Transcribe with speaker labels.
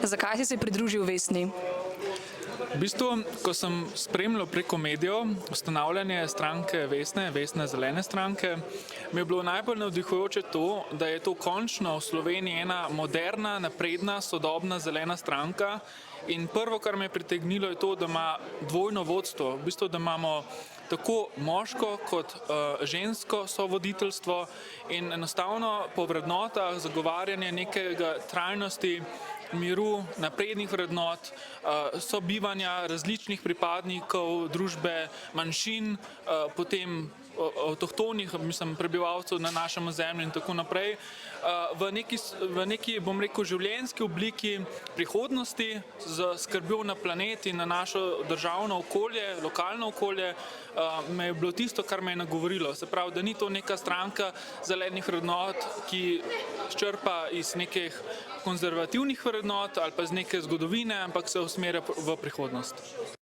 Speaker 1: Zakaj si se pridružil Vesni?
Speaker 2: V bistvu, ko sem spremljal preko medijev ustanavljanje stranke Vesne zelene stranke, mi je bilo najbolj navdihujoče to, da je to končno v Sloveniji ena moderna, napredna, sodobna zelena stranka. In prvo, kar me je pritegnilo, je to, da ima dvojno vodstvo. V bistvu, da imamo tako moško kot žensko sovoditeljstvo in enostavno po vrednotah zagovarjanje nekega trajnosti, miru, naprednih vrednot, sobivanja različnih pripadnikov družbe, manjšin, potem avtohtonih, prebivalcev na našem ozemlju in tako naprej, v neki, bom rekel, življenjski obliki prihodnosti z skrbjo na planet in na našo državno okolje, lokalno okolje, me je bilo tisto, kar me je nagovorilo. Se pravi, da ni to neka stranka zelenih vrednot, ki črpa iz nekih konzervativnih vrednot ali pa iz neke zgodovine, ampak se usmerja v prihodnost.